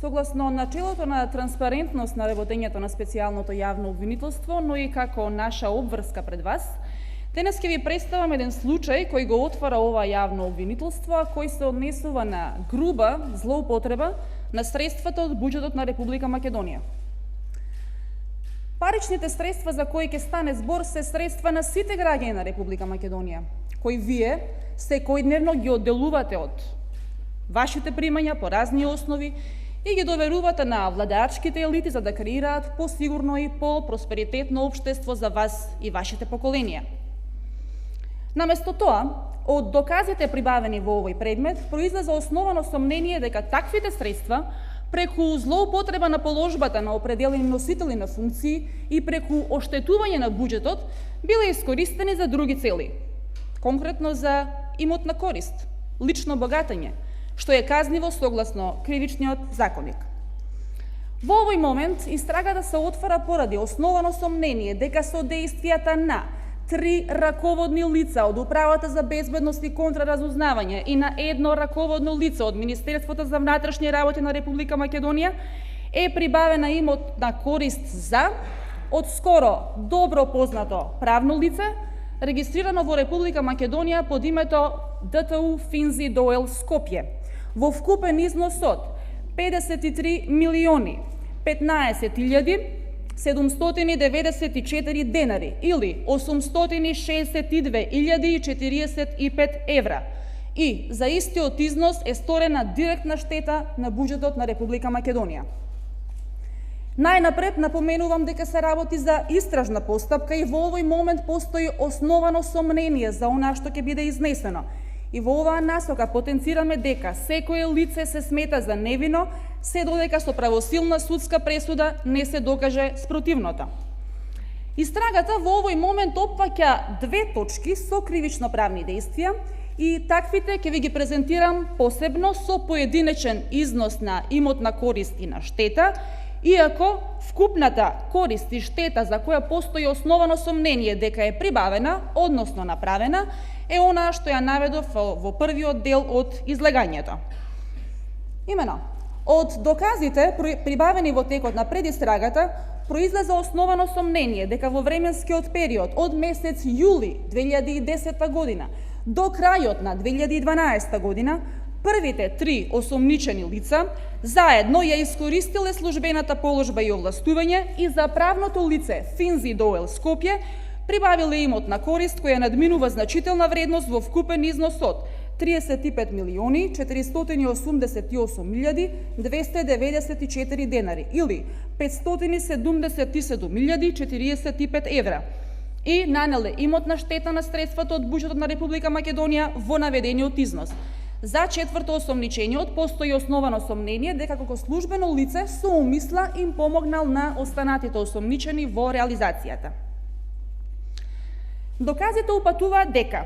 согласно начелото на транспарентност на работењето на специјалното јавно обвинителство, но и како наша обврска пред вас, денес ќе ви представам еден случај кој го отвара ова јавно обвинителство, а кој се однесува на груба злоупотреба на средствата од буџетот на Република Македонија. Паричните средства за кои ќе стане збор се средства на сите граѓани на Република Македонија, кои вие секојдневно ги одделувате од вашите примања по разни основи и ги доверувате на владеачките елити за да креираат посигурно и по-просперитетно општество за вас и вашите поколенија. Наместо тоа, од доказите прибавени во овој предмет, произлезе основано сомнение дека таквите средства преку злоупотреба на положбата на определени носители на функции и преку оштетување на буџетот биле искористени за други цели, конкретно за имотна корист, лично богатење, што е казниво согласно кривичниот законник. Во овој момент истрагата се отвара поради основано сомнение дека со дејствијата на 3 раководни лица од Управата за безбедност и контраразузнавање и на едно раководно лице од Министерството за внатрешни работи на Република Македонија е прибавена имотна корист за од скоро добро познато правно лице, регистрирано во Република Македонија под името ДТУ Финзи Доел Скопје, во вкупен износ од 53 милиони 15.794 денари или 862.045 евра. И за истиот износ е сторена директна штета на буџетот на Република Македонија. Најнапред напоменувам дека се работи за истражна постапка и во овој момент постои основано сомнение за она што ќе биде изнесено. И во оваа насока потенцираме дека секое лице се смета за невино, се додека со правосилна судска пресуда не се докаже спротивното. Истрагата во овој момент опфаќа 2 точки со кривично-правни дејствија и таквите ќе ви ги презентирам посебно со поединечен износ на имотна корист и на штета, иако вкупната корист и штета за која постои основано сомнение дека е прибавена, односно направена, е она што ја наведов во првиот дел од излагањето. Имено, од доказите прибавени во текот на предистрагата, произлезе основано сомнение дека во временскиот период од месец јули 2010 година до крајот на 2012 година, првите 3 осомничени лица заедно ја искористиле службената положба и овластување и за правното лице Финзи Доел Скопје прибавиле имотна корист која надминува значителна вредност во вкупен износ од 35 милиони 488.294 денари или 577.045 евра и нанеле имотна штета на средствата од буџетот на Република Македонија во наведениот износ. За четврто осомничениот постои основано сомнение дека како службено лице со умисла им помогнал на останатите осомничени во реализацијата. Доказите упатуваат дека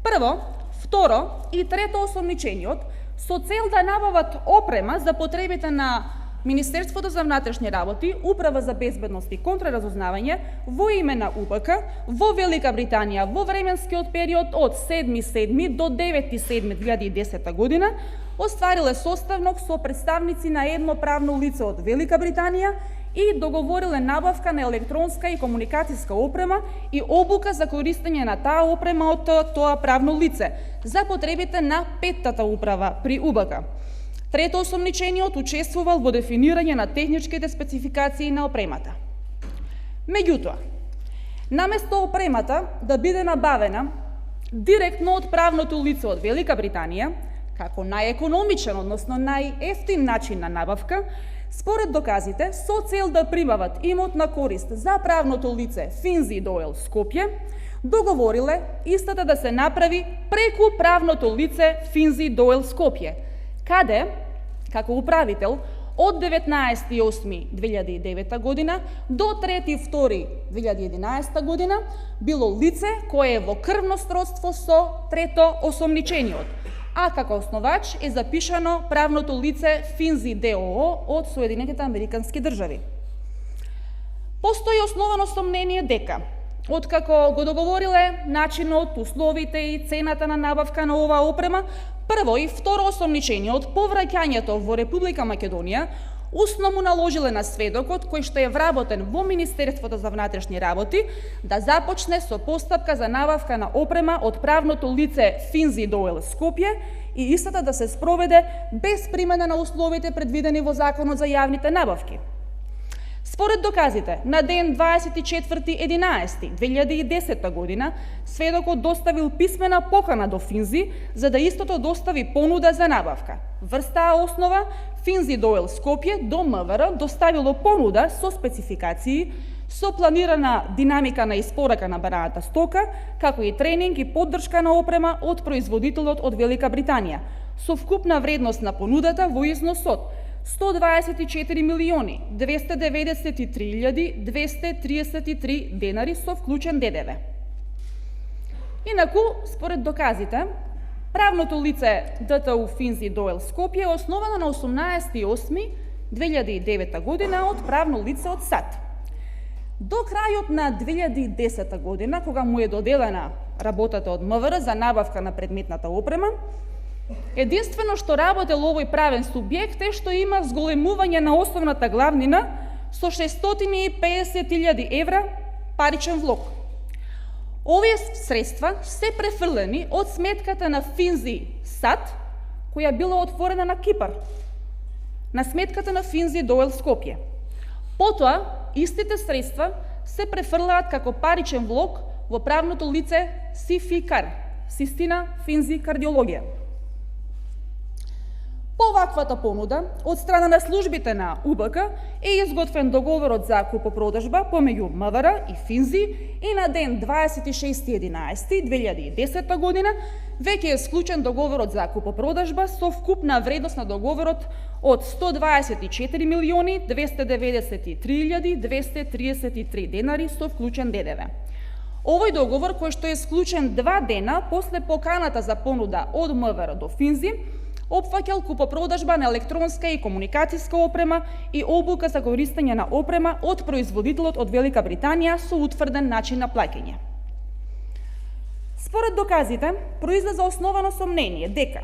прво, второ и трето осомничениот со цел да набават опрема за потребите на Министерството за внатрешни работи, Управа за безбедност и контраразузнавање во име на УПК во Велика Британија во временскиот период од 7.7. до 9.7.2010 година оствариле составнок со представници на едно правно лице од Велика Британија и договориле набавка на електронска и комуникацијска опрема и обука за користење на таа опрема од тоа правно лице за потребите на петтата управа при УБК. Трето осомничениот учествувал во дефинирање на техничките спецификации на опремата. Меѓутоа, наместо опремата да биде набавена директно од правното лице од Велика Британија, како најекономичен, односно најефтин начин на набавка, според доказите, со цел да прибават имотна корист за правното лице Финзи Доел Скопје, договориле истата да се направи преку правното лице Финзи Доел Скопје, каде, како управител, од 19.8.2009 година до 3.2.2011 година било лице кое е во крвно сродство со трето осомничениот, а како основач е запишано правното лице Финзи ДОО од Соединетите Американски држави. Постои основано сомнение дека, откако го договориле начинот, условите и цената на набавка на оваа опрема, Прво и второ осомничение од повраќањето во Република Македонија усно му наложиле на сведокот, кој што е вработен во Министерството за внатрешни работи, да започне со постапка за набавка на опрема од правното лице Финзи-Дойл Скопје и истата да се спроведе без примена на условите предвидени во Законот за јавните набавки. Според доказите, на ден 24.11.2010 година, сведокот доставил писмена покана до Финзи за да истото достави понуда за набавка. Врз таа основа, Финзи-Дойл Скопје до МВР доставило понуда со спецификации, со планирана динамика на испорака на бараната стока, како и тренинг и поддршка на опрема од производителот од Велика Британија, со вкупна вредност на понудата во износ од 124.293.233 денари со вклучен ДДВ. Инаку, според доказите, правното лице ДТУ Финзи-Дойл Скопје е основано на 18.8.2009 година од правно лице од САД. До крајот на 2010 година, кога му е доделена работата од МВР за набавка на предметната опрема, единствено што работел овој правен субјект е што има зголемување на основната главнина со 650.000 евра паричен влог. Овие средства се префрлени од сметката на Финзи САД, која била отворена на Кипар, на сметката на Финзи-Дойл Скопје. Потоа, истите средства се префрлаат како паричен влог во правното лице СИФИКАР, Систина Финзи Кардиологија. По ваквата понуда, од страна на службите на УБК е изготвен договорот за купопродажба помеѓу МВР и Финзи и на ден 26.11.2010 година веќе е склучен договорот за купопродажба со вкупна вредност на договорот од 124.293.233 денари со вклучен ДДВ. Овој договор, кој што е склучен 2 дена после поканата за понуда од МВР до Финзи, опфаќал купопродажба на електронска и комуникацијска опрема и обука за користење на опрема од производителот од Велика Британија со утврден начин на плаќање. Според доказите, произлезе основано сомнение дека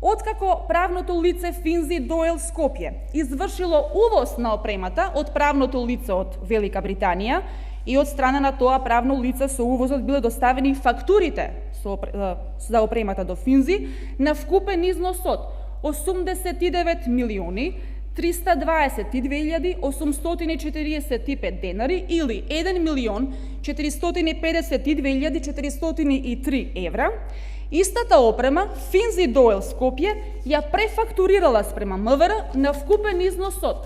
откако правното лице Финзи-Дойл Скопје извршило увоз на опремата од правното лице од Велика Британија и од страна на тоа правно лице со увозот биле доставени фактурите за опремата до Финзи на вкупен износ од 89.322.845 денари или 1.452.403 евра, истата опрема Финзи-Дойл Скопје ја префактурирала спрема МВР на вкупен износ од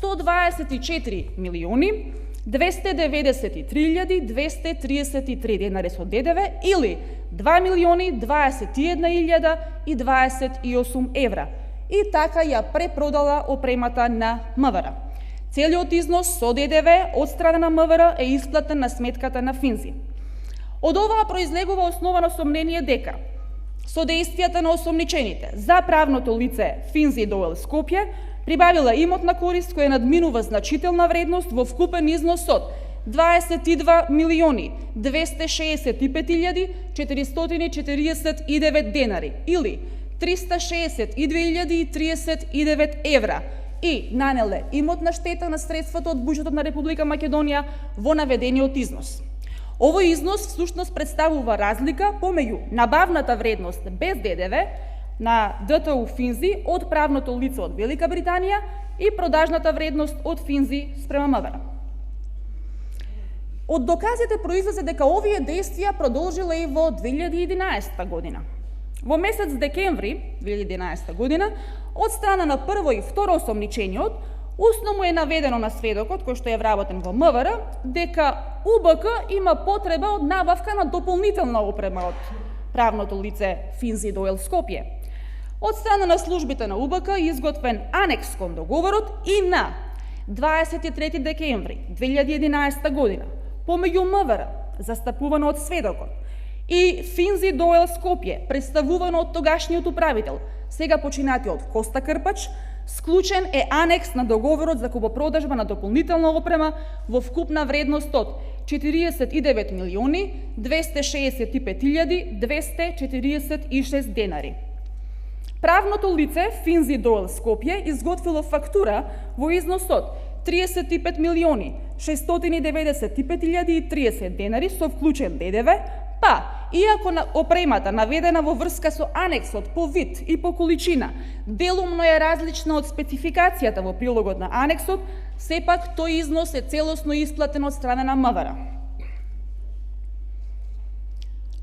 124.293.233 денари со ДДВ или 2.021.028 евра и така ја препродала опремата на МВР. Целиот износ со ДДВ од страна на МВР е исплатен на сметката на Финзи. Од оваа произлегува основано сомнение дека со дејствијата на осомничените за правното лице Финзи-Дойл Скопје прибавила имот на корист која надминува значителна вредност во вкупен износ од 22.065.449 денари или 362.039 евра и нанеле имотна штета на средствата од буџетот на Република Македонија во наведениот износ. Овој износ всушност представува разлика помеѓу набавната вредност без ДДВ на ДТУ Финзи од правното лице од Велика Британија и продажната вредност од Финзи спрема МВР. Од доказите произлезе дека овие дејствија продолжиле и во 2011 година. Во месец декември 2011 година, од страна на прво и второ осомничениот, усно му е наведено на сведокот, кој што е вработен во МВР, дека УБК има потреба од набавка на дополнителна опрема од правното лице Финзи-Дойл Скопје. Од страна на службите на УБК изготвен анекс кон договорот и на 23 декември 2011 година помеѓу МВР, застапувано од сведокот, и Финзи-Дойл Скопје, представувано од тогашниот управител, сега починатиот Коста Крпач, склучен е анекс на договорот за купопродажба на дополнителна опрема во вкупна вредност од 49.265.246 денари. правното лице Финзи Дойл Скопје изготвило фактура во износ од 35.695.030 денари со вклучен ДДВ, па, иако опремата наведена во врска со анексот по вид и по количина делумно е различна од спецификацијата во прилогот на анексот, сепак тој износ е целосно исплатен од страна на МВР.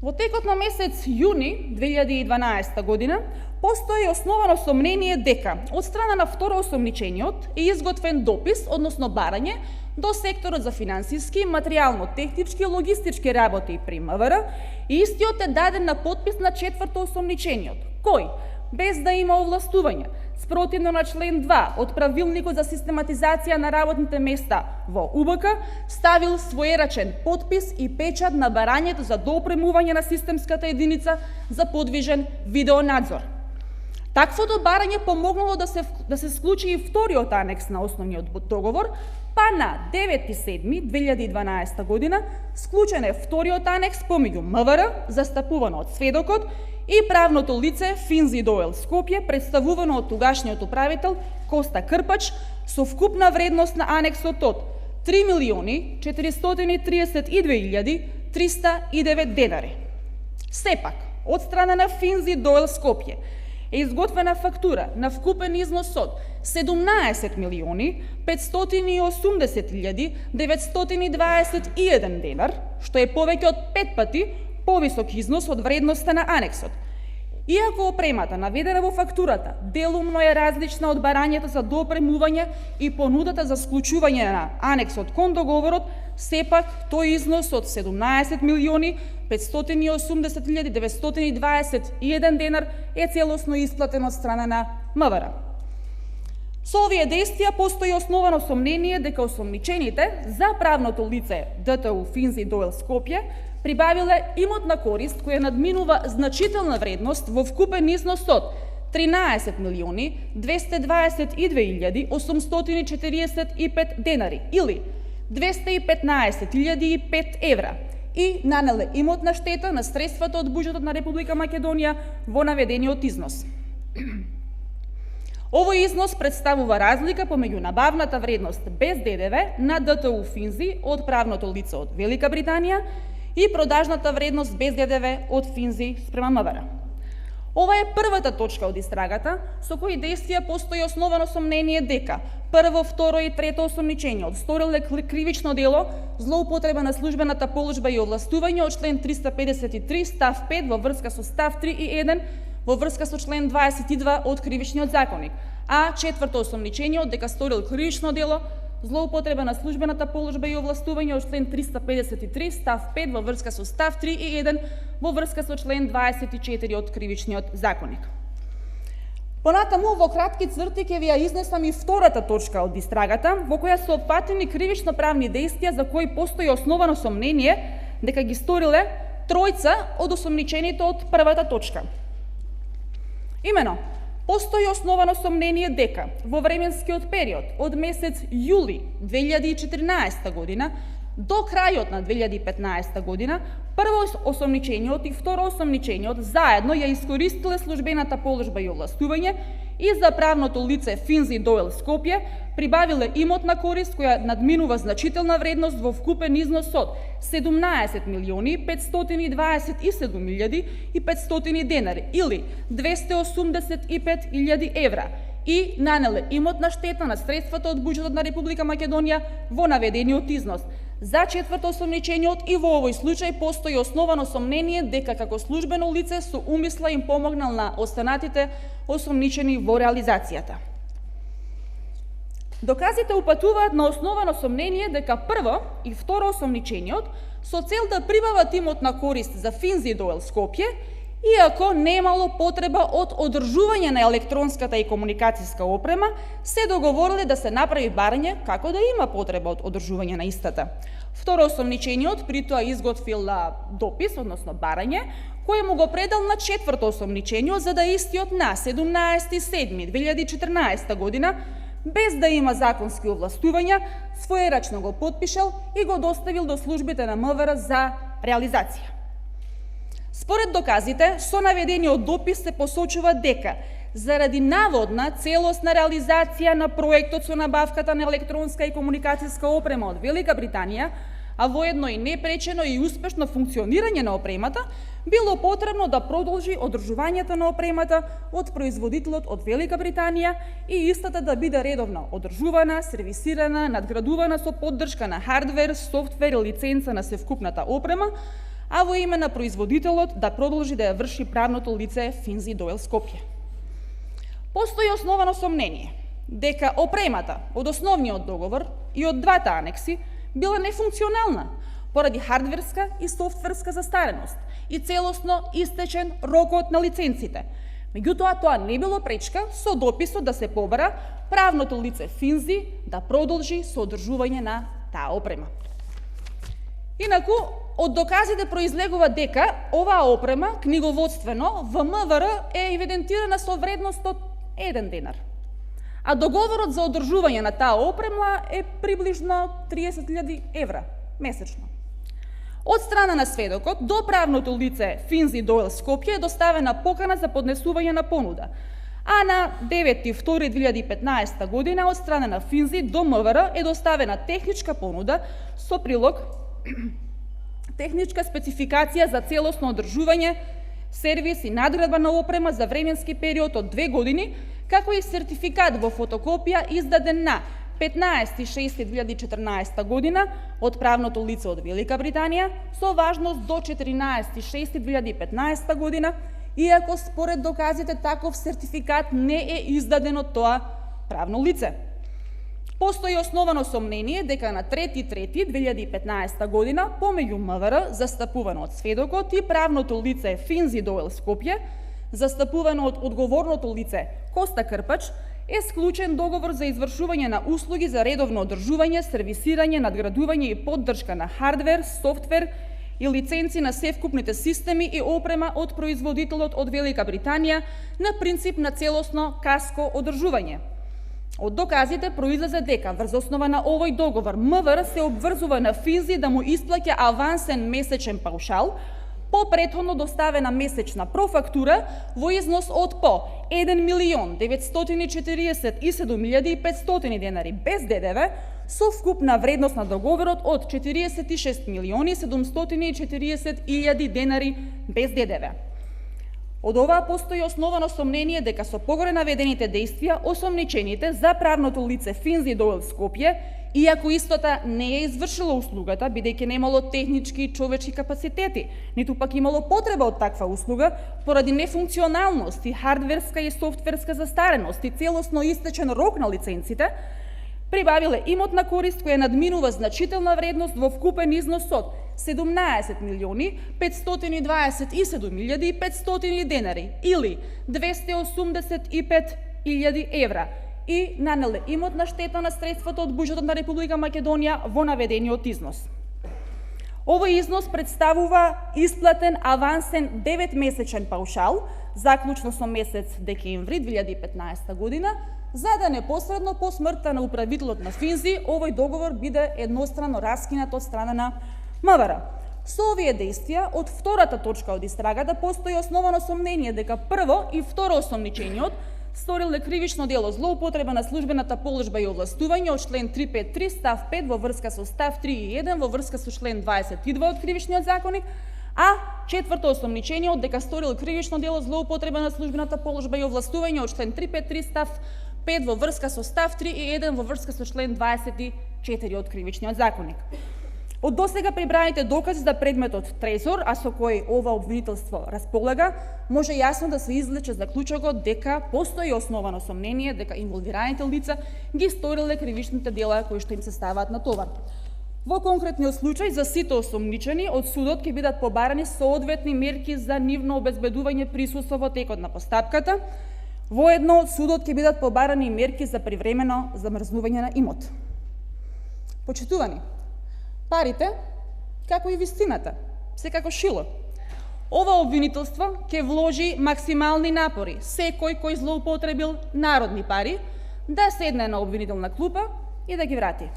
Во текот на месец јуни 2012 година постои основано сомнение дека од страна на второосомничениот е изготвен допис, односно барање, до секторот за финансиски, материјално-технички и логистички работи при МВР и истиот е даден на подпис на четвртоосомничениот, кој, без да има овластување, спротивно на член 2 од Правилникот за систематизација на работните места во УБК, ставил своерачен подпис и печат на барањето за доопремување на системската единица за подвижен видеонадзор. Таквото барање помогнало да се склучи и вториот анекс на основниот договор, па на 9.7.2012 година склучен е вториот анекс помеѓу МВР, застапувано од сведокот, и правното лице Финзи Дойл Скопје, представувано од тогашниот управител Коста Крпач, со вкупна вредност на анексот од 3.432.309 денари. Сепак, од страна на Финзи Дойл Скопје е изготвена фактура на вкупен износ од 17.580.921 денар, што е повеќе од 5 пати повисок износ од вредноста на анексот. Иако опремата наведена во фактурата делумно е различна од барањето за доопремување и понудата за склучување на анексот кон договорот, сепак тој износ од 17.580.921 денар е целосно исплатен од страна на МВР. Со овие действија постои основано сомнение дека осомничените за правното лице ДТУ Финзи Дойл Скопје прибавиле имотна корист која надминува значителна вредност во вкупен износ од 13.222.845 денари или 215.005 евра и нанеле имотна штета на средствата од буџетот на Република Македонија во наведениот износ. Овој износ представува разлика помеѓу набавната вредност без ДДВ на ДТУ Финзи од правното лице од Велика Британија и продажната вредност без ДДВ од Финзи спрема МВР. Ова е првата точка од истрагата, со кои действија постои основано сомнение дека прво, второ и трето осомничениот сториле кривично дело злоупотреба на службената положба и овластување од член 353 став 5 во врска со став 3 и 1 во врска со член 22 од Кривичниот законник, а четврто осомничениот дека сторил кривично дело злоупотреба на службената положба и овластување од член 353 став 5 во врска со став 3 и 1 во врска со член 24 од Кривичниот законник. Понатаму во кратки црти ќе ви ја изнесам и втората точка од истрагата, во која се опфатени кривично-правни действија за кои постои основано сомнение дека ги сториле тројца од осомничените од првата точка. Имено, постои основано сомнение дека во временскиот период од месец јули 2014 година до крајот на 2015 година, прво осомничениот и второ осомничениот заедно ја искористиле службената положба и овластување и за правното лице Финзи Дойл Скопје прибавиле имотна корист која надминува значителна вредност во вкупен износ од 17.527.500 денари или 285.000 евра и нанеле имотна штета на средствата од буџетот на Република Македонија во наведениот износ. За четврто осомничениот и во овој случај постои основано сомнение дека како службено лице со умисла им помогнал на останатите осомничени во реализацијата. Доказите упатуваат на основано сомнение дека прво и второ осомничениот со цел да прибават имотна корист за Финзи Дойл Скопје, иако немало потреба од одржување на електронската и комуникацијска опрема, се договориле да се направи барање како да има потреба од одржување на истата. Второ осомничениот при тоа изготвил допис, односно барање, кој му го предал на четврто осомничениот за да истиот на 17.7.2014 година, без да има законски овластувања, своерачно го потпишал и го доставил до службите на МВР за реализација. Според доказите, со наведениот допис се посочува дека заради наводна целосна реализација на проектот со набавката на електронска и комуникацијска опрема од Велика Британија, а воедно и непречено и успешно функционирање на опремата, било потребно да продолжи одржувањето на опремата од производителот од Велика Британија и истата да биде редовно одржувана, сервисирана, надградувана со поддршка на хардвер, софтвер и лиценца на севкупната опрема, а во име на производителот да продолжи да ја врши правното лице Финзи Дойл Скопје. Постои основано сомнение дека опремата од основниот договор и од двата анекси била нефункционална поради хардверска и софтверска застареност и целосно истечен рокот на лиценците. Меѓутоа, тоа не било пречка со дописот да се побара правното лице Финзи да продолжи со одржување на таа опрема. Инаку, од доказите произлегува дека оваа опрема книговодствено во МВР е евидентирана со вредност од 1 денар, а договорот за одржување на таа опрема е приближно 30.000 евра месечно. Од страна на сведокот до правното лице Финзи Дойл Скопје е доставена покана за поднесување на понуда, а на 9.2.2015 година од страна на Финзи до МВР е доставена техничка понуда со прилог техничка спецификација за целосно одржување, сервис и надградба на опрема за временски период од 2 години, како и сертификат во фотокопија издаден на 15.6.2014 година од правното лице од Велика Британија со важност до 14.6.2015 година, иако според доказите таков сертификат не е издаден од тоа правно лице. Постои основано сомнение дека на 3.3.2015 година помеѓу МВР, застапувано од сведокот, и правното лице Финзи Дойл Скопје, застапувано од одговорното лице Коста Крпач, е склучен договор за извршување на услуги за редовно одржување, сервисирање, надградување и поддршка на хардвер, софтвер и лиценци на севкупните системи и опрема од производителот од Велика Британија на принцип на целосно каско одржување. Од доказите произлезе дека врз основа на овој договор МВР се обврзува на Финзи да му исплаќа авансен месечен паушал по претходно доставена месечна профактура во износ од по 1.947.500 денари без ДДВ со вкупна вредност на договорот од 46.740.000 денари без ДДВ. Од оваа постои основано сомнение дека со погоре наведените дејствија осомничените за правното лице Финзи Дойл Скопје, иако истота не е извршило услугата, бидејќи немало технички и човечки капацитети, ниту пак имало потреба од таква услуга, поради нефункционалност и хардверска и софтверска застареност и целосно истечен рок на лиценците, прибавиле имот на корист која надминува значителна вредност во вкупен износ од 17.527.500 денари или 285.000 евра и нанеле имотна штета на средствата од буџетот на Република Македонија во наведениот износ. Овој износ представува исплатен авансен 9-месечен паушал, заклучно со месец декември 2015 година, за да непосредно по смртта на управителот на Финзи овој договор биде едностранно раскинат од страна на МВР. Со овие дејствија од втората точка од истрагата постои основано сомнение дека прво и второ осомничениот сториле кривично дело злоупотреба на службената положба и овластување од член 353 став 5 во врска со став 3 и 1 во врска со член 22 од Кривичниот законник, а четврто осомничениот дека сторил кривично дело злоупотреба на службената положба и овластување од член 353 став 5 во врска со став 3 и 1 во врска со член 24 од Кривичниот законник. Од досега прибраните докази за предметот трезор, а со кој ова обвинителство располага, може јасно да се извлече заклучокот дека постои основано сомнение дека инволвираните лица ги сториле кривичните дела кои што им се ставаат на товар. Во конкретниот случај за сите осомничени од судот ќе бидат побарани соодветни мерки за нивно обезбедување присуство во текот на постапката. Воедно од судот ќе бидат побарани мерки за привремено замрзнување на имот. Почитувани, парите, како и вистината, секако шило. Ова обвинителство ќе вложи максимални напори секој кој злоупотребил народни пари да седне на обвинителна клупа и да ги врати.